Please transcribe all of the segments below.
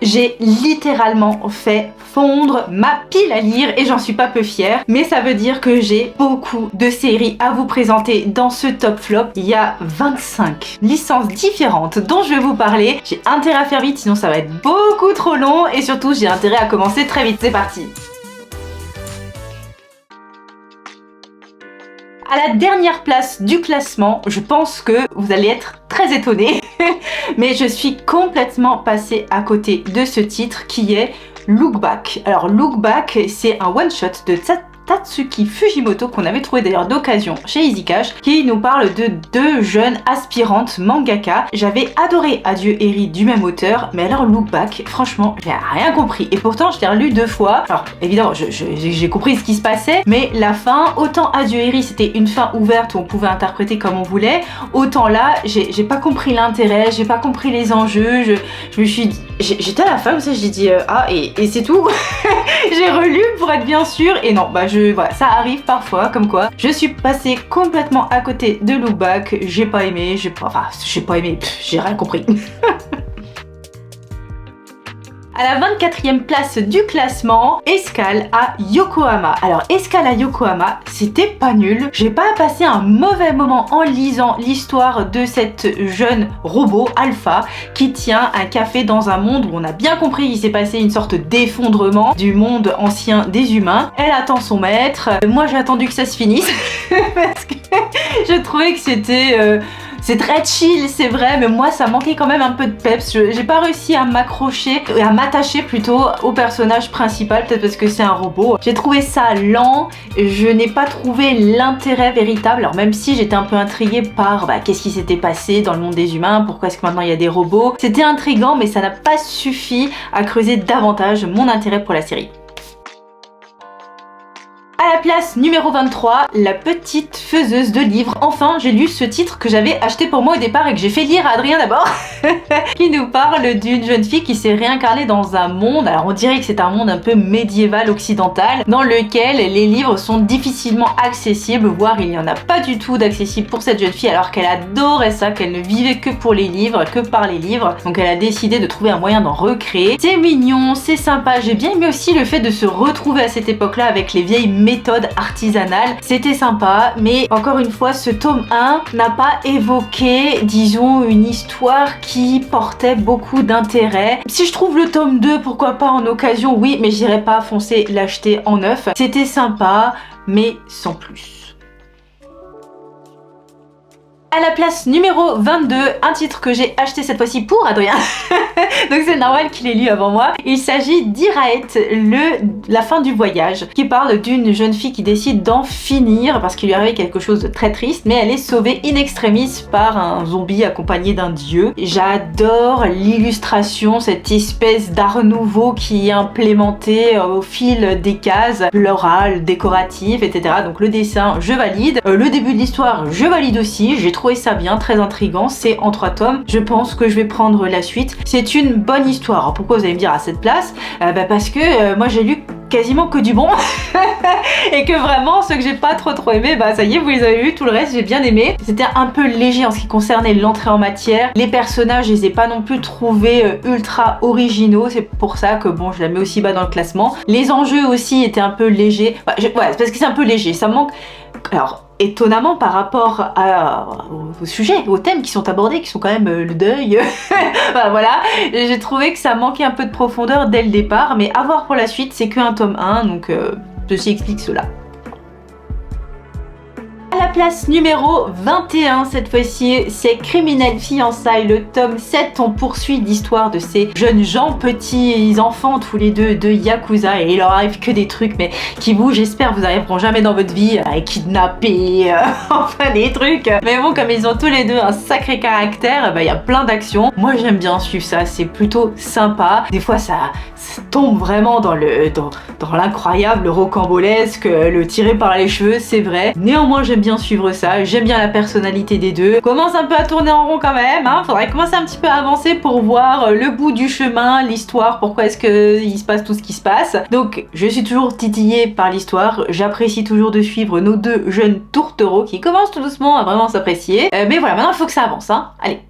J'ai littéralement fait fondre ma pile à lire et j'en suis pas peu fière, mais ça veut dire que j'ai beaucoup de séries à vous présenter dans ce top flop. Il y a 25 licences différentes dont je vais vous parler. J'ai intérêt à faire vite, sinon ça va être beaucoup trop long et surtout j'ai intérêt à commencer très vite. C'est parti! À la dernière place du classement, je pense que vous allez être très étonnés, mais je suis complètement passée à côté de ce titre qui est Look Back. Alors Look Back, c'est un one-shot de Tatsuki Fujimoto qu'on avait trouvé d'ailleurs d'occasion chez Easy Cash, qui nous parle de deux jeunes aspirantes mangaka. J'avais adoré Adieu Eri du même auteur, mais alors Look Back, franchement, j'ai rien compris. Et pourtant, je l'ai relu 2 fois. Alors évidemment, j'ai compris ce qui se passait, mais la fin, autant Adieu Eri, c'était une fin ouverte où on pouvait interpréter comme on voulait, autant là, j'ai pas compris l'intérêt, j'ai pas compris les enjeux, je me suis dit, j'étais à la fin, ça, j'ai dit ah et c'est tout. J'ai relu pour être bien sûre et non, bah voilà, ça arrive parfois, comme quoi je suis passée complètement à côté de Look Back, j'ai pas aimé, j'ai rien compris. À la 24e place du classement, Escale à Yokohama. Alors Escale à Yokohama, c'était pas nul. J'ai pas passé un mauvais moment en lisant l'histoire de cette jeune robot Alpha qui tient un café dans un monde où on a bien compris qu'il s'est passé une sorte d'effondrement du monde ancien des humains. Elle attend son maître. Moi j'ai attendu que ça se finisse parce que je trouvais que c'était... c'est très chill, c'est vrai, mais moi ça manquait quand même un peu de peps. J'ai pas réussi à m'accrocher, à m'attacher plutôt au personnage principal, peut-être parce que c'est un robot. J'ai trouvé ça lent, je n'ai pas trouvé l'intérêt véritable. Alors même si j'étais un peu intriguée par qu'est-ce qui s'était passé dans le monde des humains, pourquoi est-ce que maintenant il y a des robots. C'était intriguant, mais ça n'a pas suffi à creuser davantage mon intérêt pour la série. À la place numéro 23, La petite faiseuse de livres. Enfin, j'ai lu ce titre que j'avais acheté pour moi au départ et que j'ai fait lire à Adrien d'abord, qui nous parle d'une jeune fille qui s'est réincarnée dans un monde, alors on dirait que c'est un monde un peu médiéval occidental, dans lequel les livres sont difficilement accessibles, voire il n'y en a pas du tout d'accessible pour cette jeune fille, alors qu'elle adorait ça, qu'elle ne vivait que pour les livres, que par les livres, donc elle a décidé de trouver un moyen d'en recréer. C'est mignon, c'est sympa, j'ai bien aimé aussi le fait de se retrouver à cette époque-là avec les vieilles méthode artisanale, c'était sympa, mais encore une fois ce tome 1 n'a pas évoqué, disons, une histoire qui portait beaucoup d'intérêt. Si je trouve le tome 2, pourquoi pas en occasion, oui, mais j'irai pas foncer l'acheter en neuf. C'était sympa, mais sans plus. À la place numéro 22, un titre que j'ai acheté cette fois-ci pour Adrien. Donc c'est normal qu'il ait lu avant moi. Il s'agit d'Iraet, la fin du voyage, qui parle d'une jeune fille qui décide d'en finir parce qu'il lui arrive quelque chose de très triste, mais elle est sauvée in extremis par un zombie accompagné d'un dieu. J'adore l'illustration, cette espèce d'art nouveau qui est implémenté au fil des cases, floral, décoratif, etc. Donc le dessin, je valide. Le début de l'histoire, je valide aussi. J'ai trouvé ça bien, très intriguant, c'est en 3 tomes. Je pense que je vais prendre la suite. C'est une bonne histoire. Alors pourquoi vous allez me dire à cette place? Parce que moi j'ai lu quasiment que du bon et que vraiment ceux que j'ai pas trop aimé, ça y est, vous les avez vus, tout le reste j'ai bien aimé. C'était un peu léger en ce qui concernait l'entrée en matière. Les personnages, je les ai pas non plus trouvés ultra originaux, c'est pour ça que bon, je la mets aussi bas dans le classement. Les enjeux aussi étaient un peu légers. C'est parce que c'est un peu léger, ça manque. Alors étonnamment par rapport au sujet, aux thèmes qui sont abordés, qui sont quand même le deuil, voilà, j'ai trouvé que ça manquait un peu de profondeur dès le départ, mais à voir pour la suite, c'est qu'un tome 1, donc ceci explique cela. À la place numéro 21, cette fois-ci, c'est Criminel Fiançailles, le tome 7. On poursuit l'histoire de ces jeunes gens, petits enfants tous les deux de Yakuza, et il leur arrive que des trucs mais qui vous, j'espère, vous arriveront jamais dans votre vie, kidnapper, enfin des trucs. Mais bon, comme ils ont tous les deux un sacré caractère, il y a plein d'actions. Moi j'aime bien suivre ça, c'est plutôt sympa. Des fois ça tombe vraiment dans l'incroyable, le rocambolesque, le tiré par les cheveux, c'est vrai. Néanmoins j'aime bien suivre ça, j'aime bien la personnalité des deux. On commence un peu à tourner en rond quand même, hein. Faudrait commencer un petit peu à avancer pour voir le bout du chemin, l'histoire, pourquoi est-ce qu'il se passe tout ce qui se passe. Donc je suis toujours titillée par l'histoire, j'apprécie toujours de suivre nos deux jeunes tourtereaux qui commencent tout doucement à vraiment s'apprécier. Mais voilà, maintenant il faut que ça avance, hein. Allez.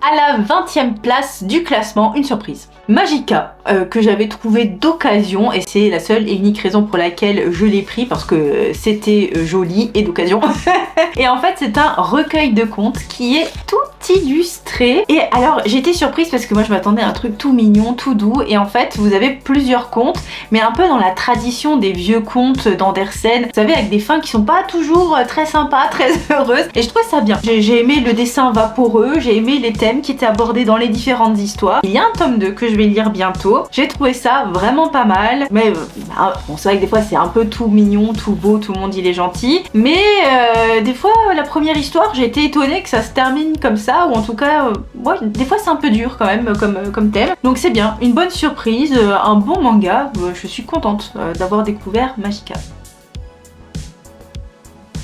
À la 20e place du classement, une surprise. Magica, que j'avais trouvé d'occasion, et c'est la seule et unique raison pour laquelle je l'ai pris, parce que c'était joli et d'occasion. Et en fait, c'est un recueil de contes qui est tout illustré. Et alors, j'étais surprise parce que moi, je m'attendais à un truc tout mignon, tout doux. Et en fait, vous avez plusieurs contes, mais un peu dans la tradition des vieux contes d'Andersen. Vous savez, avec des fins qui sont pas toujours très sympas, très heureuses. Et je trouvais ça bien. J'ai aimé le dessin vaporeux, j'ai aimé les thèmes qui étaient abordés dans les différentes histoires. Il y a un tome 2 que je vais lire bientôt. J'ai trouvé ça vraiment pas mal. Mais bon, c'est vrai que des fois, c'est un peu tout mignon, tout beau, tout le monde il est gentil. Mais des fois, la première histoire, j'ai été étonnée que ça se termine comme ça, ou en tout cas, ouais, des fois c'est un peu dur quand même comme thème. Donc c'est bien, une bonne surprise, un bon manga, je suis contente d'avoir découvert Magica.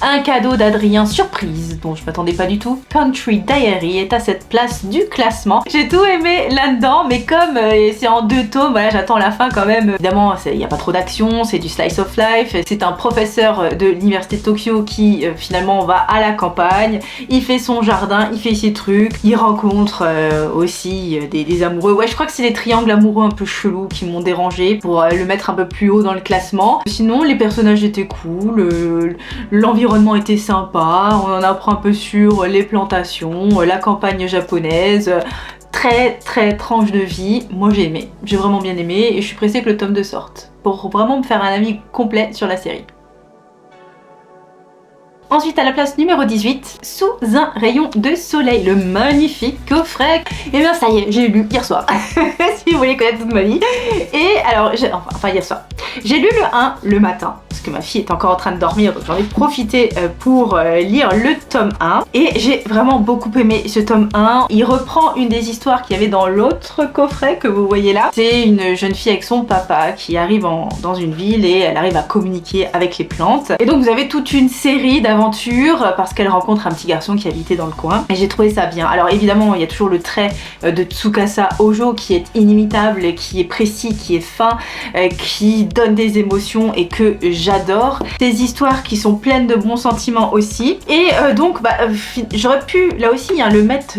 Un cadeau d'Adrien surprise, dont je m'attendais pas du tout. Country Diary est à cette place du classement. J'ai tout aimé là-dedans, mais comme c'est en 2 tomes, voilà, j'attends la fin quand même. Évidemment, il n'y a pas trop d'action, c'est du slice of life. C'est un professeur de l'université de Tokyo qui finalement va à la campagne, il fait son jardin, il fait ses trucs, il rencontre aussi des amoureux. Ouais, je crois que c'est les triangles amoureux un peu chelous qui m'ont dérangé pour le mettre un peu plus haut dans le classement. Sinon, les personnages étaient cool, l'environnement était sympa, on en apprend un peu sur les plantations, la campagne japonaise, très tranche de vie. Moi j'ai aimé, j'ai vraiment bien aimé et je suis pressée que le tome 2 sorte pour vraiment me faire un avis complet sur la série. Ensuite, à la place numéro 18, Sous un rayon de soleil, le magnifique coffret. Et bien ça y est, j'ai lu hier soir, si vous voulez connaître toute ma vie. Et alors, enfin hier soir, j'ai lu le 1 le matin, parce que ma fille est encore en train de dormir, donc j'en ai profité pour lire le tome 1. Et j'ai vraiment beaucoup aimé ce tome 1. Il reprend une des histoires qu'il y avait dans l'autre coffret que vous voyez là. C'est une jeune fille avec son papa qui arrive dans une ville et elle arrive à communiquer avec les plantes. Et donc vous avez toute une série d'aventures parce qu'elle rencontre un petit garçon qui habitait dans le coin. Et j'ai trouvé ça bien. Alors évidemment, il y a toujours le trait de Tsukasa Ojo qui est inimitable, qui est précis, qui est fin, qui donne des émotions et que j'adore. Des histoires qui sont pleines de bons sentiments aussi. Et donc, j'aurais pu, là aussi, le mettre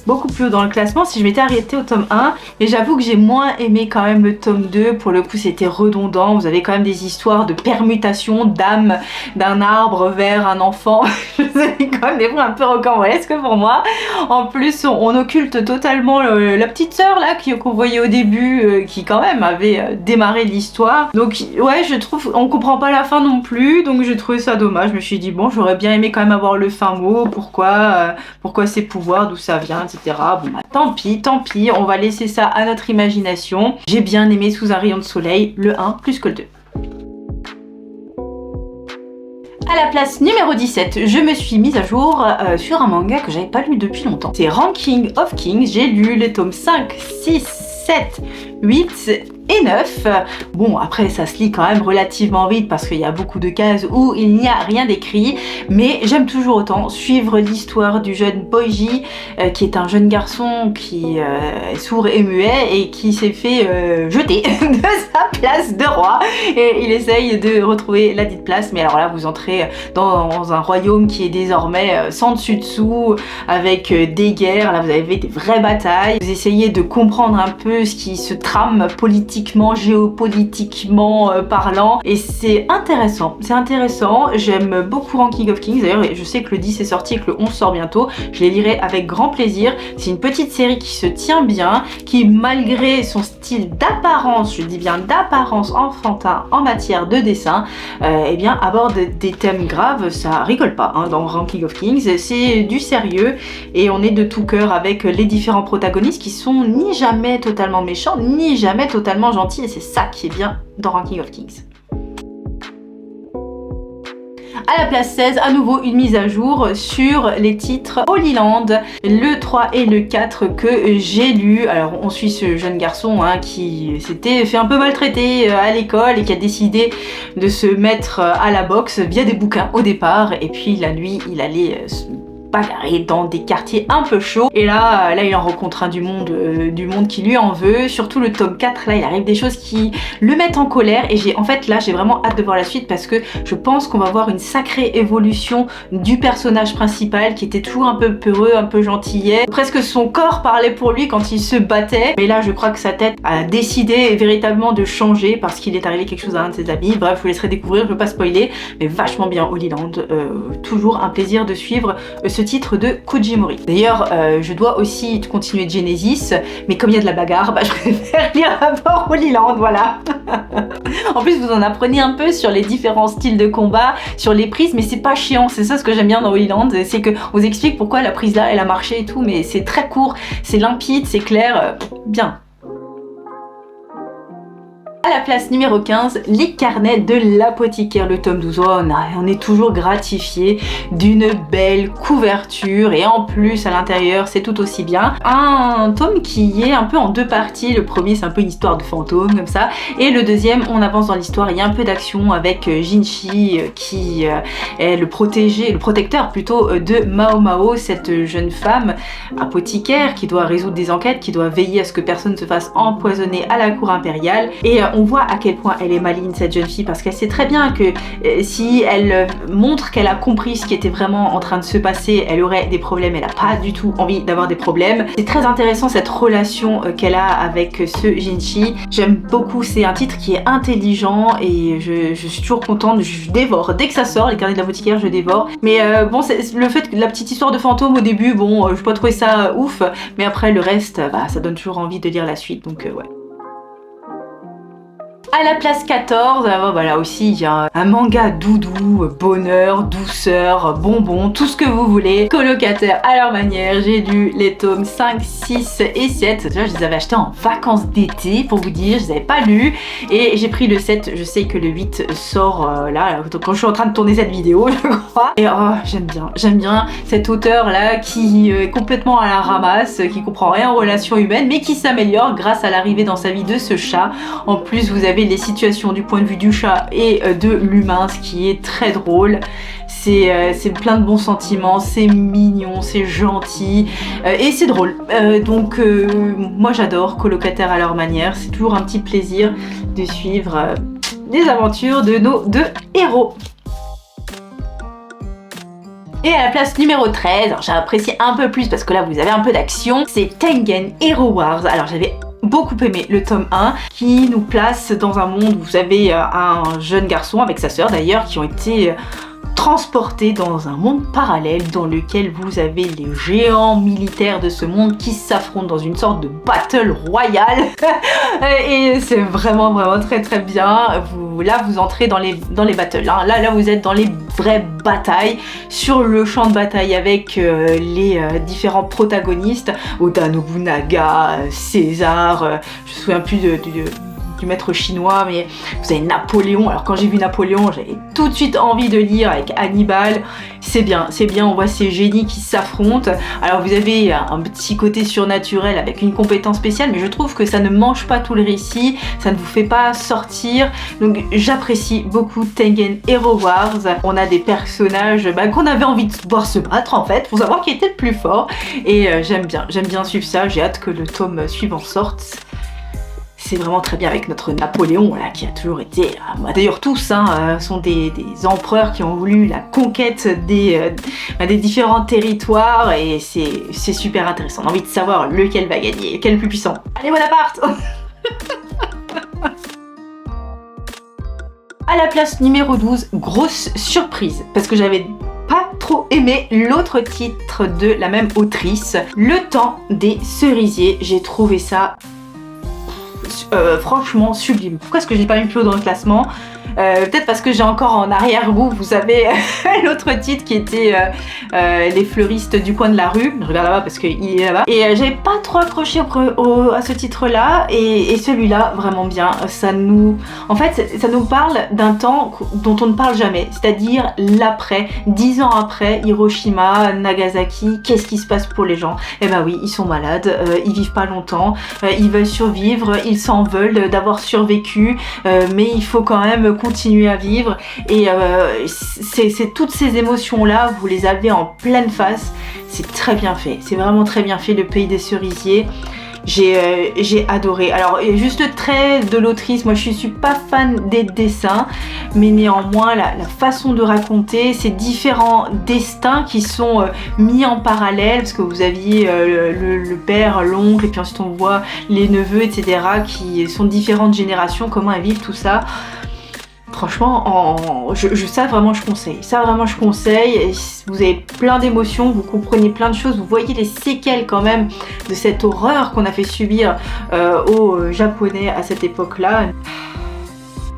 beaucoup plus haut dans le classement si je m'étais arrêtée au tome 1. Mais j'avoue que j'ai moins aimé quand même le tome 2. Pour le coup, c'était redondant. Vous avez quand même des histoires de permutation d'âme d'un arbre vers un enfant. C'est quand même des fois un peu rocambolesque pour moi. En plus, on occulte totalement la petite sœur là qu'on voyait au début, qui quand même avait démarré l'histoire. Donc ouais, je trouve, on comprend pas la fin non plus, donc j'ai trouvé ça dommage. Je me suis dit bon, j'aurais bien aimé quand même avoir le fin mot, pourquoi ces pouvoirs, d'où ça vient, etc. Bon bah tant pis, on va laisser ça à notre imagination. J'ai bien aimé Sous un rayon de soleil, le 1 plus que le 2. À la place numéro 17, je me suis mise à jour sur un manga que j'avais pas lu depuis longtemps. C'est Ranking of Kings, j'ai lu les tomes 5, 6, 7, 8 et 9. Bon, après ça se lit quand même relativement vite parce qu'il y a beaucoup de cases où il n'y a rien d'écrit, mais j'aime toujours autant suivre l'histoire du jeune Boiji, qui est un jeune garçon qui est sourd et muet et qui s'est fait jeter de sa place de roi, et il essaye de retrouver la dite place. Mais alors là, vous entrez dans un royaume qui est désormais sans dessus-dessous, avec des guerres. Là, vous avez des vraies batailles, vous essayez de comprendre un peu ce qui se trame politiquement, géopolitiquement parlant, et c'est intéressant, j'aime beaucoup Ranking of Kings. D'ailleurs, je sais que le 10 est sorti et que le 11 sort bientôt, je les lirai avec grand plaisir. C'est une petite série qui se tient bien, qui malgré son style d'apparence, je dis bien d'apparence enfantin en matière de dessin, eh bien aborde des thèmes graves, ça rigole pas hein, dans Ranking of Kings, c'est du sérieux et on est de tout cœur avec les différents protagonistes qui sont ni jamais totalement méchants, ni jamais totalement gentils, et c'est ça qui est bien dans Ranking of Kings. À la place 16, à nouveau une mise à jour sur les titres Holy Land, le 3 et le 4 que j'ai lu. Alors on suit ce jeune garçon qui s'était fait un peu maltraiter à l'école et qui a décidé de se mettre à la boxe via des bouquins au départ, et puis la nuit il allait bagarrer dans des quartiers un peu chauds. Et là il en rencontre un du monde qui lui en veut. Surtout le tome 4, là il arrive des choses qui le mettent en colère et j'ai vraiment hâte de voir la suite parce que je pense qu'on va voir une sacrée évolution du personnage principal qui était toujours un peu peureux, un peu gentillet. Presque son corps parlait pour lui quand il se battait. Mais là je crois que sa tête a décidé véritablement de changer parce qu'il est arrivé quelque chose à un de ses amis. Bref, je vous laisserai découvrir, je veux pas spoiler, mais vachement bien Holy Land. Toujours un plaisir de suivre ce titre de Kojimori. D'ailleurs, je dois aussi continuer Genesis, mais comme il y a de la bagarre, je préfère lire d'abord Holy Land, voilà. En plus, vous en apprenez un peu sur les différents styles de combat, sur les prises, mais c'est pas chiant. C'est ça ce que j'aime bien dans Holy Land, c'est que on vous explique pourquoi la prise là, elle a marché et tout, mais c'est très court, c'est limpide, c'est clair, bien. À la place numéro 15, les carnets de l'apothicaire, le tome 12. Oh, on est toujours gratifié d'une belle couverture et en plus à l'intérieur c'est tout aussi bien. Un tome qui est un peu en deux parties. Le premier c'est un peu une histoire de fantôme comme ça et le deuxième on avance dans l'histoire, il y a un peu d'action avec Jinchi qui est le protecteur plutôt de Mao Mao, cette jeune femme apothicaire qui doit résoudre des enquêtes, qui doit veiller à ce que personne ne se fasse empoisonner à la cour impériale et on voit à quel point elle est maligne cette jeune fille parce qu'elle sait très bien que si elle montre qu'elle a compris ce qui était vraiment en train de se passer, elle aurait des problèmes, elle n'a pas du tout envie d'avoir des problèmes. C'est très intéressant cette relation qu'elle a avec ce Jinchi. J'aime beaucoup, c'est un titre qui est intelligent et je suis toujours contente, je dévore. Dès que ça sort, les carnets de l'apothicaire, je dévore. Mais bon, c'est le fait que la petite histoire de fantôme au début, bon, je peux pas trouver ça ouf, mais après le reste, ça donne toujours envie de lire la suite, donc ouais. À la place 14, voilà aussi il y a un manga doudou, bonheur, douceur, bonbon, tout ce que vous voulez. Colocataires à leur manière, j'ai lu les tomes 5, 6 et 7. Déjà je les avais achetés en vacances d'été pour vous dire, je les avais pas lus. Et j'ai pris le 7, je sais que le 8 sort là, quand je suis en train de tourner cette vidéo je crois. Et oh, j'aime bien cet auteur là qui est complètement à la ramasse, qui comprend rien aux relations humaines mais qui s'améliore grâce à l'arrivée dans sa vie de ce chat. En plus vous avez les situations du point de vue du chat et de l'humain, ce qui est très drôle. C'est plein de bons sentiments, c'est mignon, c'est gentil et c'est drôle. Donc moi j'adore Colocataires à leur manière, c'est toujours un petit plaisir de suivre les aventures de nos deux héros. Et à la place numéro 13, j'ai apprécié un peu plus parce que là vous avez un peu d'action, c'est Tengen Hero Wars. Alors j'avais beaucoup aimé le tome 1 qui nous place dans un monde où vous avez un jeune garçon avec sa sœur d'ailleurs qui ont été transportés dans un monde parallèle dans lequel vous avez les géants militaires de ce monde qui s'affrontent dans une sorte de battle royale et c'est vraiment très bien. Là vous entrez dans les battles, hein. Là vous êtes dans les vraies batailles sur le champ de bataille avec les différents protagonistes, Oda Nobunaga, César, je me souviens plus du maître chinois, mais vous avez Napoléon. Alors quand j'ai vu Napoléon, j'avais tout de suite envie de lire avec Hannibal. C'est bien, on voit ces génies qui s'affrontent. Alors vous avez un petit côté surnaturel avec une compétence spéciale, mais je trouve que ça ne mange pas tout le récit, ça ne vous fait pas sortir. Donc j'apprécie beaucoup Tengen Hero Wars. On a des personnages qu'on avait envie de voir se battre en fait, pour savoir qui était le plus fort. Et j'aime bien suivre ça, j'ai hâte que le tome suivant sorte. C'est vraiment très bien avec notre Napoléon là, qui a toujours été, d'ailleurs tous sont des empereurs qui ont voulu la conquête des différents territoires et c'est super intéressant. On a envie de savoir lequel va gagner, lequel est le plus puissant. Allez Bonaparte. À la place numéro 12, grosse surprise, parce que j'avais pas trop aimé l'autre titre de la même autrice, Le temps des cerisiers. J'ai trouvé ça franchement sublime. Pourquoi est-ce que j'ai pas mis plus haut dans le classement? Peut-être parce que j'ai encore en arrière-goût, vous savez, l'autre titre qui était Les fleuristes du coin de la rue. Je regarde là-bas parce qu'il est là-bas. Et j'avais pas trop accroché à ce titre-là. Et celui-là, vraiment bien. En fait, ça nous parle d'un temps dont on ne parle jamais. C'est-à-dire l'après, 10 ans après, Hiroshima, Nagasaki. Qu'est-ce qui se passe pour les gens? Eh ben oui, ils sont malades, ils vivent pas longtemps, ils veulent survivre, ils s'en veulent d'avoir survécu, mais il faut quand même continuer à vivre. Et c'est toutes ces émotions-là, vous les avez en pleine face. C'est très bien fait, c'est vraiment très bien fait, Le Pays des Cerisiers. J'ai adoré. Alors juste le trait de l'autrice, moi je suis pas fan des dessins, mais néanmoins la façon de raconter ces différents destins qui sont mis en parallèle, parce que vous aviez le père, l'oncle, et puis ensuite on voit les neveux, etc., qui sont différentes générations, comment elles vivent tout ça. Franchement, ça vraiment je conseille. Ça vraiment je conseille. Vous avez plein d'émotions, vous comprenez plein de choses, vous voyez les séquelles quand même de cette horreur qu'on a fait subir aux Japonais à cette époque-là.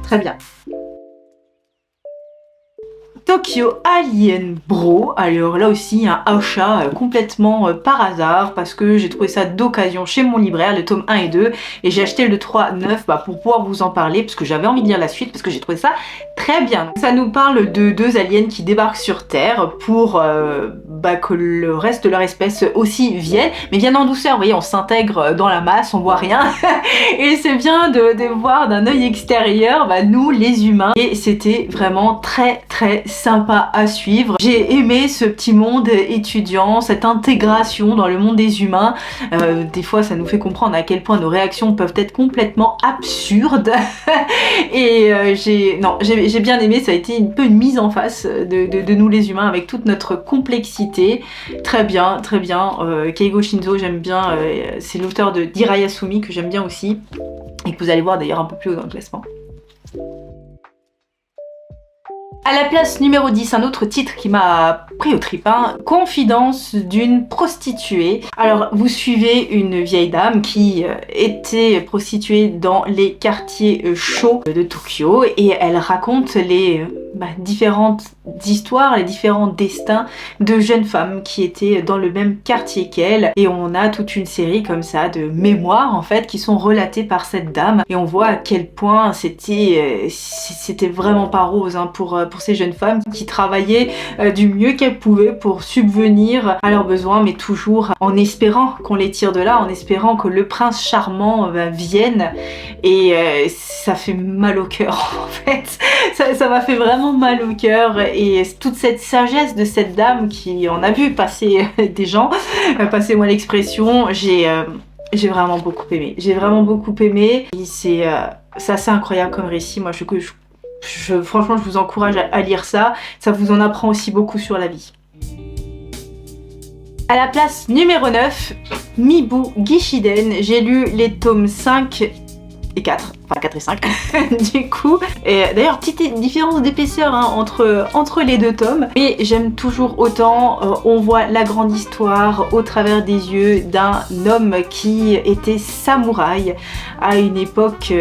Très bien. Tokyo Alien Bro, alors là aussi un achat complètement par hasard parce que j'ai trouvé ça d'occasion chez mon libraire, le tome 1 et 2, et j'ai acheté le 3 9 pour pouvoir vous en parler parce que j'avais envie de lire la suite parce que j'ai trouvé ça très bien. Ça nous parle de deux aliens qui débarquent sur Terre pour que le reste de leur espèce aussi vienne, mais viennent en douceur, vous voyez, on s'intègre dans la masse, on voit rien et c'est bien de voir d'un œil extérieur nous les humains, et c'était vraiment très sympa à suivre. J'ai aimé ce petit monde étudiant, cette intégration dans le monde des humains. Des fois ça nous fait comprendre à quel point nos réactions peuvent être complètement absurdes et j'ai bien aimé, ça a été un peu une mise en face de nous les humains avec toute notre complexité. Très bien. Keigo Shinzo, j'aime bien, c'est l'auteur de Dirayasumi que j'aime bien aussi et que vous allez voir d'ailleurs un peu plus haut dans le classement. À la place numéro 10, un autre titre qui m'a pris au trip, Confidence d'une prostituée. Alors vous suivez une vieille dame qui était prostituée dans les quartiers chauds de Tokyo et elle raconte les différentes histoires, les différents destins de jeunes femmes qui étaient dans le même quartier qu'elle, et on a toute une série comme ça de mémoires en fait qui sont relatées par cette dame, et on voit à quel point c'était vraiment pas rose pour ces jeunes femmes qui travaillaient du mieux qu'elles pouvaient pour subvenir à leurs besoins, mais toujours en espérant qu'on les tire de là, en espérant que le prince charmant vienne, et ça fait mal au cœur en fait, ça m'a fait vraiment mal au cœur, et toute cette sagesse de cette dame qui en a vu passer des gens, passez-moi l'expression, j'ai vraiment beaucoup aimé. J'ai vraiment beaucoup aimé, et c'est assez incroyable comme récit. Moi franchement je vous encourage à lire ça, ça vous en apprend aussi beaucoup sur la vie. À la place numéro 9, Mibu Gishiden, j'ai lu les tomes 5 et 4, enfin 4 et 5 du coup, et d'ailleurs petite différence d'épaisseur entre les deux tomes, mais j'aime toujours autant. On voit la grande histoire au travers des yeux d'un homme qui était samouraï à une époque,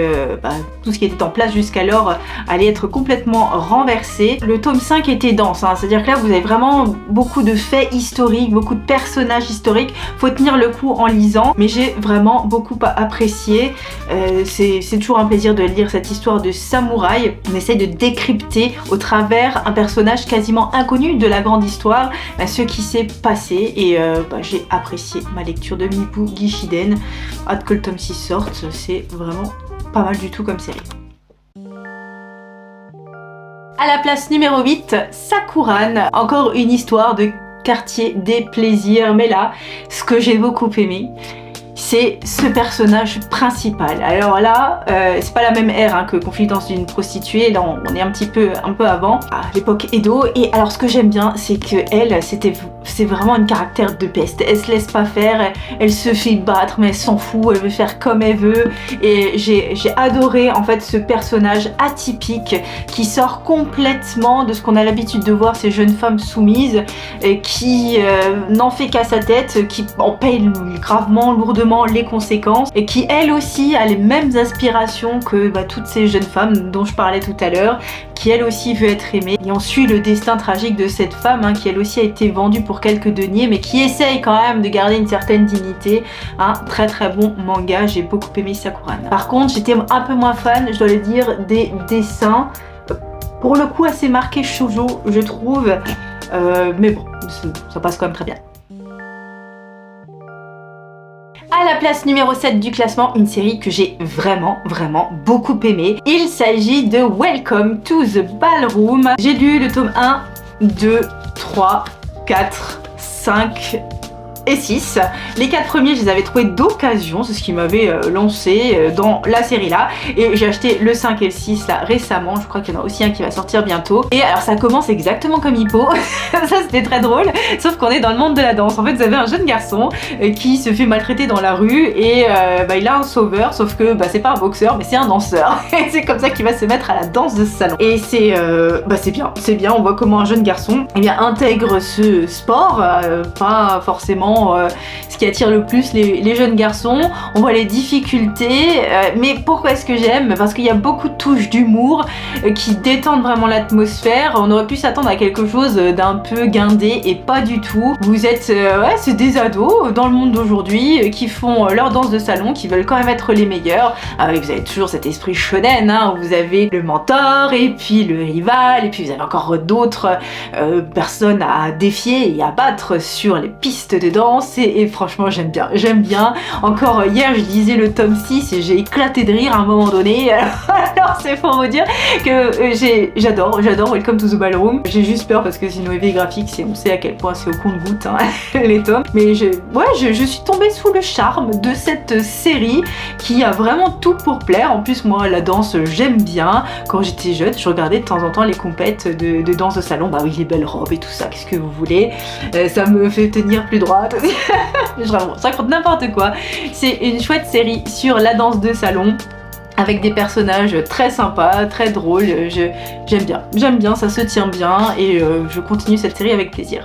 tout ce qui était en place jusqu'alors allait être complètement renversé. Le tome 5 était dense, c'est-à-dire que là vous avez vraiment beaucoup de faits historiques, beaucoup de personnages historiques, faut tenir le coup en lisant, mais j'ai vraiment beaucoup apprécié. C'est toujours un plaisir de lire cette histoire de samouraï. On essaye de décrypter au travers un personnage quasiment inconnu de la grande histoire ce qui s'est passé, et j'ai apprécié ma lecture de Mibu Gishiden. Hâte que le tome 6 sorte, c'est vraiment pas mal du tout comme série. À la place numéro 8, Sakuran, encore une histoire de quartier des plaisirs, mais là, ce que j'ai beaucoup aimé, c'est ce personnage principal. Alors là, c'est pas la même ère que Confidence d'une prostituée, là on est un peu avant, à l'époque Edo, et alors ce que j'aime bien, c'est que elle, c'est vraiment un caractère de peste. Elle se laisse pas faire, elle se fait battre, mais elle s'en fout, elle veut faire comme elle veut, et j'ai adoré en fait ce personnage atypique qui sort complètement de ce qu'on a l'habitude de voir ces jeunes femmes soumises, qui n'en fait qu'à sa tête, qui en paye gravement, lourdement les conséquences, et qui elle aussi a les mêmes aspirations que toutes ces jeunes femmes dont je parlais tout à l'heure, qui elle aussi veut être aimée. Et on suit le destin tragique de cette femme qui elle aussi a été vendue pour quelques deniers, mais qui essaye quand même de garder une certaine dignité. Très bon manga, j'ai beaucoup aimé Sakuran. Par contre j'étais un peu moins fan, je dois le dire, des dessins, pour le coup assez marqués shoujo je trouve, mais bon, ça passe quand même très bien. À À la place numéro 7 du classement, une série que j'ai vraiment beaucoup aimée. Il s'agit de Welcome to the Ballroom. J'ai lu le tome 1, 2, 3, 4, 5... et 6. Les 4 premiers, je les avais trouvés d'occasion, c'est ce qui m'avait lancé dans la série là. Et j'ai acheté le 5 et le 6 là récemment, je crois qu'il y en a aussi un qui va sortir bientôt. Et alors ça commence exactement comme Hippo, ça c'était très drôle, sauf qu'on est dans le monde de la danse. En fait vous avez un jeune garçon qui se fait maltraiter dans la rue et il a un sauveur, sauf que c'est pas un boxeur mais c'est un danseur. Et c'est comme ça qu'il va se mettre à la danse de ce salon. Et c'est c'est bien, on voit comment un jeune garçon intègre ce sport, pas forcément ce qui attire le plus les jeunes garçons. On voit les difficultés, mais pourquoi est-ce que j'aime? Parce qu'il y a beaucoup de touches d'humour qui détendent vraiment l'atmosphère. On aurait pu s'attendre à quelque chose d'un peu guindé et pas du tout. Vous êtes, c'est des ados dans le monde d'aujourd'hui qui font leur danse de salon, qui veulent quand même être les meilleurs. Vous avez toujours cet esprit shonen, où vous avez le mentor et puis le rival et puis vous avez encore d'autres personnes à défier et à battre sur les pistes de danse. Et franchement j'aime bien. Encore hier je lisais le tome 6 et j'ai éclaté de rire à un moment donné. Alors c'est pour vous dire que j'adore Welcome to the Ballroom. J'ai juste peur parce que c'est une OV graphique, on sait à quel point c'est au compte-gouttes les tomes. Mais je suis tombée sous le charme de cette série qui a vraiment tout pour plaire. En plus moi la danse j'aime bien. Quand j'étais jeune je regardais de temps en temps les compètes de danse de salon. Bah oui, les belles robes et tout ça, qu'est-ce que vous voulez, ça me fait tenir plus droite. Je raconte n'importe quoi. C'est une chouette série sur la danse de salon avec des personnages très sympas, très drôles. J'aime bien, ça se tient bien et je continue cette série avec plaisir.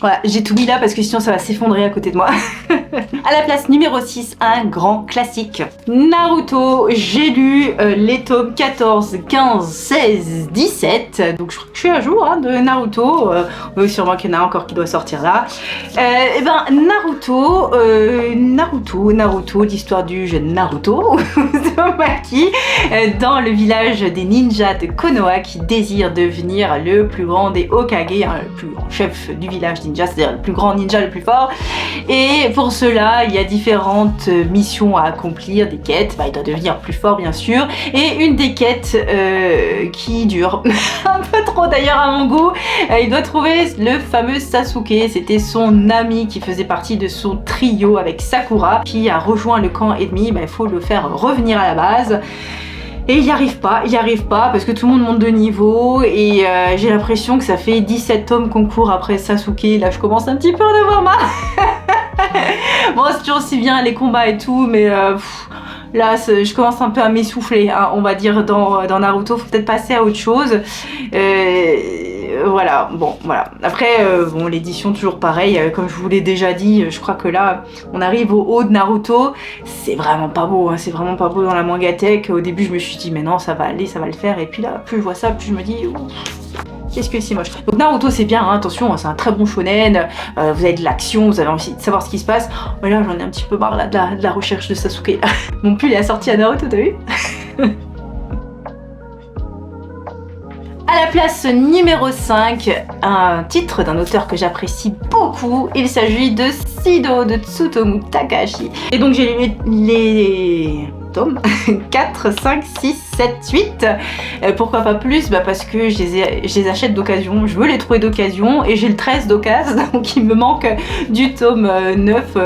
Voilà, j'ai tout mis là parce que sinon ça va s'effondrer à côté de moi. À la place numéro 6, un grand classique. Naruto, j'ai lu les tomes 14, 15, 16, 17. Donc je crois que je suis à jour de Naruto. Sûrement qu'il y en a encore qui doit sortir là. Naruto, l'histoire du jeune Naruto, Uzumaki, dans le village des ninjas de Konoha qui désire devenir le plus grand des Hokage, le plus grand chef du village ninja, c'est-à-dire le plus grand ninja le plus fort. Et pour cela, il y a différentes missions à accomplir, des quêtes. Il doit devenir plus fort bien sûr. Et une des quêtes qui dure un peu trop d'ailleurs à mon goût, il doit trouver le fameux Sasuke. C'était son ami qui faisait partie de son trio avec Sakura qui a rejoint le camp ennemi. Il faut le faire revenir à la base. Et il n'y arrive pas parce que tout le monde monte de niveau et j'ai l'impression que ça fait 17 tomes qu'on court après Sasuke. Là je commence un petit peu à en avoir marre. Bon c'est toujours aussi bien les combats et tout mais là je commence un peu à m'essouffler on va dire dans Naruto. Faut peut-être passer à autre chose. Voilà, après l'édition toujours pareil, comme je vous l'ai déjà dit, je crois que là on arrive au haut de Naruto. C'est vraiment pas beau, c'est vraiment pas beau dans la mangatech. Au début je me suis dit mais non ça va aller, ça va le faire, et puis là plus je vois ça plus je me dis qu'est-ce que c'est moche. Donc Naruto c'est bien, attention, c'est un très bon shonen, vous avez de l'action, vous avez envie de savoir ce qui se passe. Mais là j'en ai un petit peu marre là, de la recherche de Sasuke. Mon pull est assorti à Naruto, t'as vu? À la place numéro 5, un titre d'un auteur que j'apprécie beaucoup. Il s'agit de Shido de Tsutomu Takahashi. Et donc j'ai lu les tomes 4, 5, 6, 7, 8. Pourquoi pas plus? Parce que je les achète d'occasion. Je veux les trouver d'occasion et j'ai le 13 d'occasion. Donc il me manque du tome 9,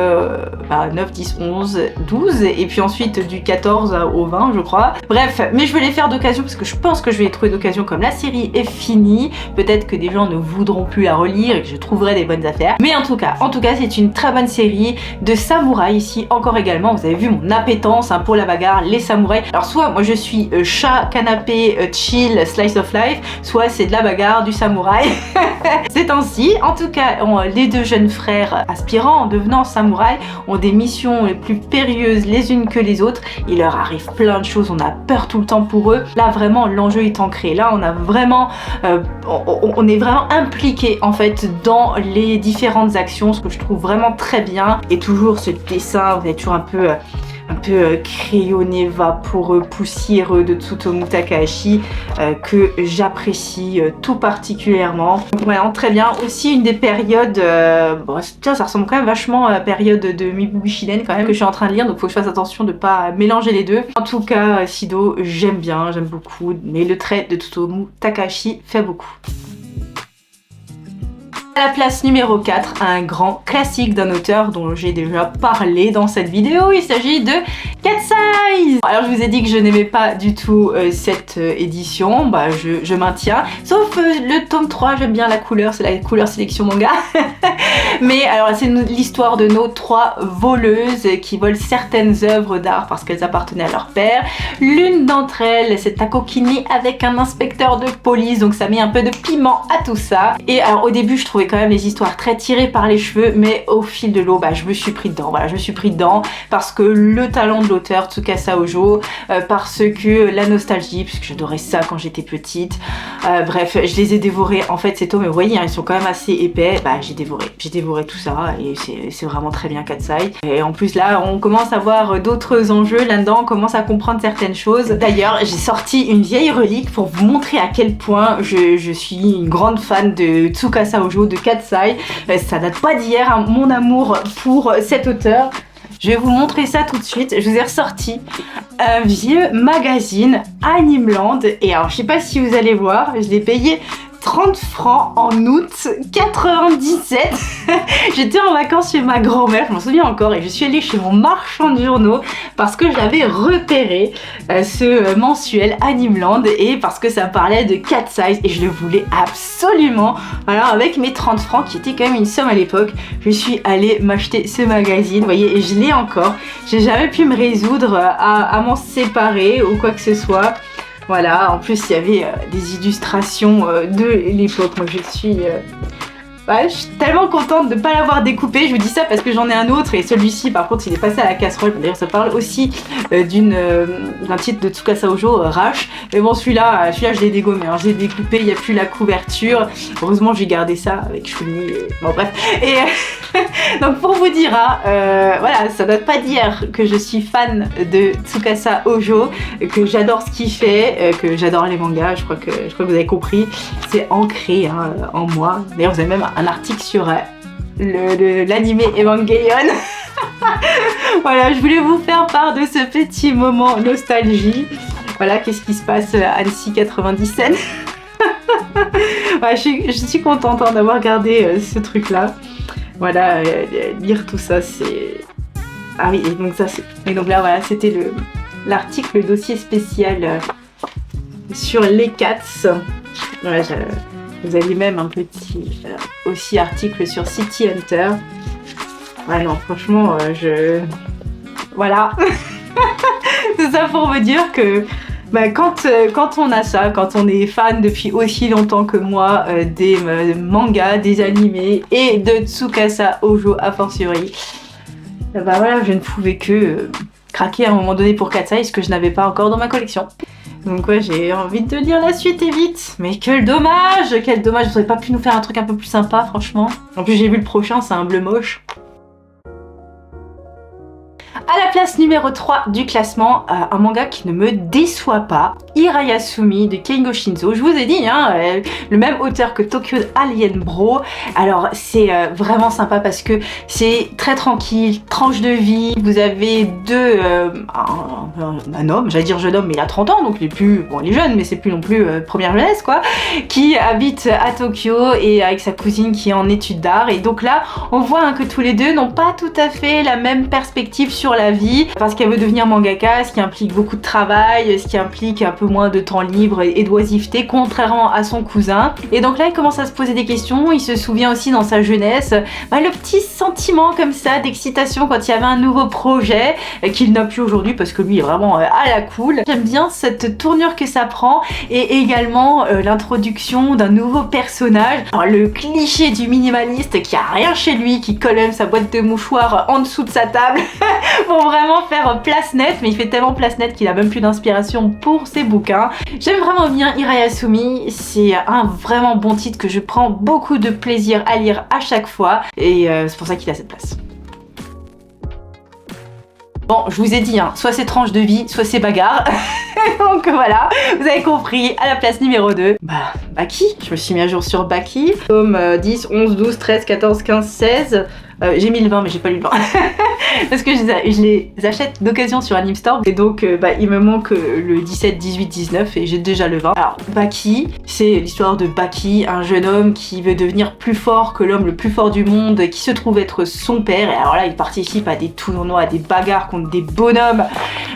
9, 10, 11, 12 et puis ensuite du 14 au 20 je crois. Bref, mais je veux les faire d'occasion parce que je pense que je vais les trouver d'occasion comme la série est finie. Peut-être que des gens ne voudront plus la relire et que je trouverai des bonnes affaires. Mais en tout cas c'est une très bonne série de samouraïs ici encore également. Vous avez vu mon appétence pour la bagarre, les samouraïs. Alors soit moi je suis chat, canapé, chill, slice of life, soit c'est de la bagarre, du samouraï. C'est ainsi. En tout cas, les deux jeunes frères aspirants en devenant samouraï ont des missions les plus périlleuses les unes que les autres. Il leur arrive plein de choses, on a peur tout le temps pour eux. Là vraiment l'enjeu est ancré. Là on a vraiment, on est vraiment impliqué en fait dans les différentes actions, ce que je trouve vraiment très bien. Et toujours ce dessin, vous avez toujours un peu un peu crayonné, vaporeux, poussiéreux de Tsutomu Takahashi que j'apprécie tout particulièrement. Donc, vraiment très bien. Aussi une des périodes, bon, tiens, ça ressemble quand même vachement à la période de Mibubi Shiren quand même que je suis en train de lire, donc faut que je fasse attention de pas mélanger les deux. En tout cas, Sido, j'aime bien, j'aime beaucoup, mais le trait de Tsutomu Takahashi fait beaucoup. À la place numéro 4, un grand classique d'un auteur dont j'ai déjà parlé dans cette vidéo, il s'agit de Katsai. Alors je vous ai dit que je n'aimais pas du tout cette édition, bah je maintiens, sauf le tome 3, j'aime bien la couleur, c'est la couleur sélection manga. Mais alors c'est l'histoire de nos 3 voleuses qui volent certaines œuvres d'art parce qu'elles appartenaient à leur père. L'une d'entre elles, c'est Takokini avec un inspecteur de police, donc ça met un peu de piment à tout ça. Et alors au début je trouvais quand même les histoires très tirées par les cheveux, mais au fil de l'eau, bah, je me suis pris dedans. Voilà, je me suis pris dedans parce que le talent de l'auteur Tsukasa Ojo, parce que la nostalgie, puisque j'adorais ça quand j'étais petite. Bref, je les ai dévorés. En fait, ces tomes, vous voyez, hein, ils sont quand même assez épais. Bah, j'ai dévoré tout ça et c'est vraiment très bien Katsai. Et en plus là, on commence à voir d'autres enjeux là-dedans, on commence à comprendre certaines choses. D'ailleurs, j'ai sorti une vieille relique pour vous montrer à quel point je suis une grande fan de Tsukasa Ojo, de Katsai. Ça date pas d'hier, hein, mon amour pour cet auteur. Je vais vous montrer ça tout de suite. Je vous ai ressorti un vieux magazine Animeland. Et alors, je sais pas si vous allez voir, je l'ai payé 30 francs en août 97. J'étais en vacances chez ma grand-mère, je m'en souviens encore, et je suis allée chez mon marchand de journaux parce que j'avais repéré ce mensuel Animeland et parce que ça parlait de Katsai et je le voulais absolument. Alors avec mes 30 francs qui étaient quand même une somme à l'époque, je suis allée m'acheter ce magazine, vous voyez, et je l'ai encore. J'ai jamais pu me résoudre à m'en séparer ou quoi que ce soit. Voilà, en plus il y avait des illustrations de l'époque. Moi je suis tellement contente de ne pas l'avoir découpé. Je vous dis ça parce que j'en ai un autre et celui-ci par contre il est passé à la casserole. D'ailleurs ça parle aussi d'un titre de Tsukasa Ojo, Rash. Mais bon celui-là je l'ai dégommé, hein. Je l'ai découpé, il n'y a plus la couverture. Heureusement j'ai gardé ça avec Shuni. Bon bref. Et donc pour vous dire, voilà, ça date pas d'hier que je suis fan de Tsukasa Ojo, que j'adore ce qu'il fait, que j'adore les mangas. Je crois que vous avez compris. C'est ancré hein, en moi. D'ailleurs vous avez même un article sur l'anime Evangelion. Voilà, je voulais vous faire part de ce petit moment nostalgie. Voilà, qu'est-ce qui se passe à Annecy 97. Ouais, je suis contente hein, d'avoir gardé ce truc-là. Voilà, lire tout ça, c'est... Ah oui, et donc ça, c'est... Et donc là, voilà, c'était l'article, le dossier spécial sur les cats. Voilà, vous avez même un petit aussi article sur City Hunter. Ouais non franchement voilà. Tout ça pour vous dire que bah, quand on a ça, quand on est fan depuis aussi longtemps que moi des mangas, des animés et de Tsukasa Ojo a fortiori, bah voilà, je ne pouvais que craquer à un moment donné pour Katsai, ce que je n'avais pas encore dans ma collection. Donc ouais, j'ai envie de lire la suite et vite. Mais quel dommage, vous auriez pas pu nous faire un truc un peu plus sympa franchement. En plus j'ai vu le prochain, c'est un bleu moche. À la place numéro 3 du classement, un manga qui ne me déçoit pas, Hirayasumi de Keigo Shinzo. Je vous ai dit, hein, le même auteur que Tokyo Alien Bro. Alors c'est vraiment sympa parce que c'est très tranquille, tranche de vie. Vous avez un homme, j'allais dire jeune homme, mais il a 30 ans, donc il est plus, bon il est jeune, mais c'est plus non plus première jeunesse quoi, qui habite à Tokyo et avec sa cousine qui est en études d'art. Et donc là, on voit hein, que tous les deux n'ont pas tout à fait la même perspective sur la vie, parce qu'elle veut devenir mangaka, ce qui implique beaucoup de travail, ce qui implique un peu moins de temps libre et d'oisiveté, contrairement à son cousin. Et donc là, il commence à se poser des questions. Il se souvient aussi dans sa jeunesse, le petit sentiment comme ça d'excitation quand il y avait un nouveau projet qu'il n'a plus aujourd'hui parce que lui est vraiment à la cool. J'aime bien cette tournure que ça prend et également l'introduction d'un nouveau personnage. Alors, le cliché du minimaliste qui a rien chez lui, qui colle même sa boîte de mouchoirs en dessous de sa table pour vraiment faire place nette, mais il fait tellement place nette qu'il a même plus d'inspiration pour ses bouquins. J'aime vraiment bien Hirayasumi, c'est un vraiment bon titre que je prends beaucoup de plaisir à lire à chaque fois et c'est pour ça qu'il a cette place. Bon, je vous ai dit, hein, soit c'est tranche de vie, soit c'est bagarre. Donc voilà, vous avez compris. À la place numéro 2, Baki. Je me suis mis à jour sur Baki. Tome 10, 11, 12, 13, 14, 15, 16. J'ai mis le 20 mais j'ai pas lu le 20 parce que je les achète d'occasion sur Animestore et donc il me manque le 17, 18, 19 et j'ai déjà le 20. Alors Baki, c'est l'histoire de Baki, un jeune homme qui veut devenir plus fort que l'homme le plus fort du monde, qui se trouve être son père, et alors là il participe à des tournois, à des bagarres contre des bonhommes,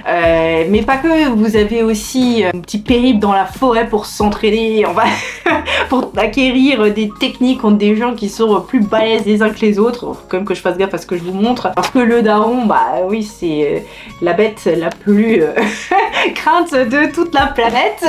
mais pas que, vous avez aussi un petit périple dans la forêt pour s'entraîner, pour acquérir des techniques contre des gens qui sont plus balèzes les uns que les autres. Faut quand même que je fasse gaffe à ce que je vous montre, parce que le daron, oui, c'est la bête la plus crainte de toute la planète.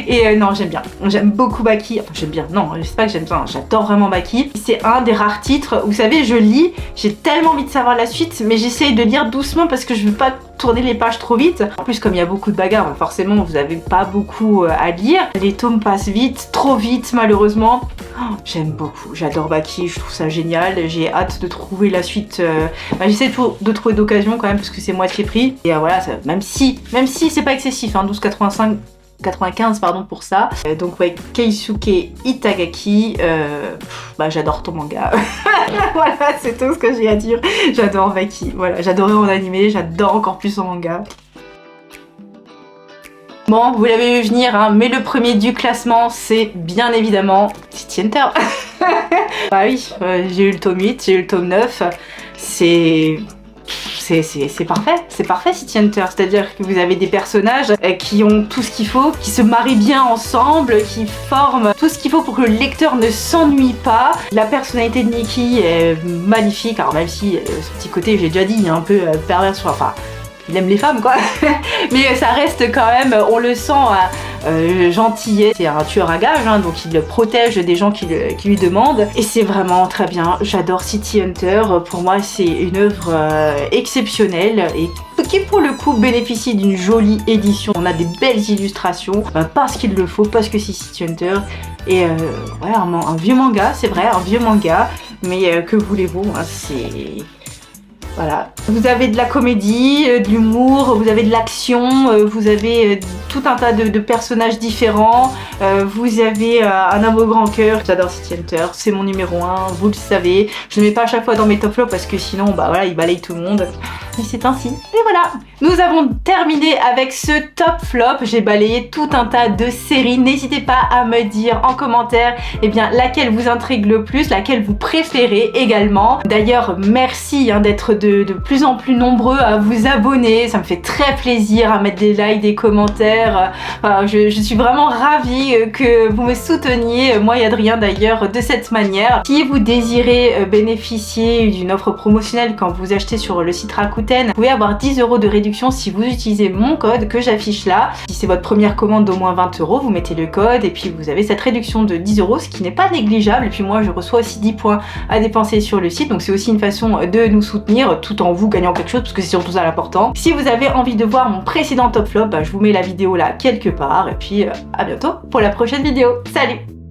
Et non, j'aime bien, j'aime beaucoup Baki. Enfin, j'aime bien, non, je sais pas que j'aime bien, j'adore vraiment Baki. C'est un des rares titres, vous savez, je lis, j'ai tellement envie de savoir la suite, mais j'essaye de lire doucement parce que je veux pas tourner les pages trop vite. En plus, comme il y a beaucoup de bagarres, forcément vous avez pas beaucoup à lire. Les tomes passent vite, trop vite malheureusement. Oh, j'aime beaucoup, j'adore Baki, je trouve ça génial. J'ai hâte de trouver la suite. J'essaie de trouver d'occasion quand même parce que c'est moitié prix. Et voilà, même si c'est pas excessif, hein, 12,95 pardon pour ça. Donc ouais, Keisuke Itagaki, j'adore ton manga. Voilà, c'est tout ce que j'ai à dire. J'adore Baki, voilà, j'adorais en animé, j'adore encore plus en manga. Bon, vous l'avez vu venir, hein, mais le premier du classement, c'est bien évidemment City Hunter. Oui, j'ai eu le tome 8, j'ai eu le tome 9, c'est parfait City Hunter, c'est-à-dire que vous avez des personnages qui ont tout ce qu'il faut, qui se marient bien ensemble, qui forment tout ce qu'il faut pour que le lecteur ne s'ennuie pas. La personnalité de Nikki est magnifique, alors même si ce petit côté, j'ai déjà dit, il est un peu pervers, enfin il aime les femmes quoi, mais ça reste quand même, on le sent gentillet. C'est un tueur à gages, hein, donc il protège des gens qui lui demandent, et c'est vraiment très bien. J'adore City Hunter, pour moi c'est une œuvre exceptionnelle et qui pour le coup bénéficie d'une jolie édition. On a des belles illustrations, parce qu'il le faut, parce que c'est City Hunter, et ouais, un vieux manga, c'est vrai, un vieux manga, mais que voulez-vous, hein, c'est... Voilà, vous avez de la comédie, de l'humour, vous avez de l'action, vous avez tout un tas de personnages différents, vous avez un homme au grand cœur. J'adore City Hunter, c'est mon numéro 1, vous le savez. Je ne le mets pas à chaque fois dans mes top flops parce que sinon, voilà, il balaye tout le monde. Mais c'est ainsi. Et voilà, nous avons terminé avec ce top flop. J'ai balayé tout un tas de séries. N'hésitez pas à me dire en commentaire laquelle vous intrigue le plus, laquelle vous préférez également. D'ailleurs, merci d'être de plus en plus nombreux à vous abonner. Ça me fait très plaisir, à mettre des likes, des commentaires. Je suis vraiment ravie que vous me souteniez, moi et Adrien d'ailleurs, de cette manière. Si vous désirez bénéficier d'une offre promotionnelle quand vous achetez sur le site Rakuten, vous pouvez avoir 10 € de réduction si vous utilisez mon code que j'affiche là. Si c'est votre première commande d'au moins 20 €, vous mettez le code et puis vous avez cette réduction de 10 €, ce qui n'est pas négligeable. Et puis moi, je reçois aussi 10 points à dépenser sur le site, donc c'est aussi une façon de nous soutenir tout en vous gagnant quelque chose, parce que c'est surtout ça l'important. Si vous avez envie de voir mon précédent top flop, je vous mets la vidéo là quelque part, et puis à bientôt pour la prochaine vidéo. Salut!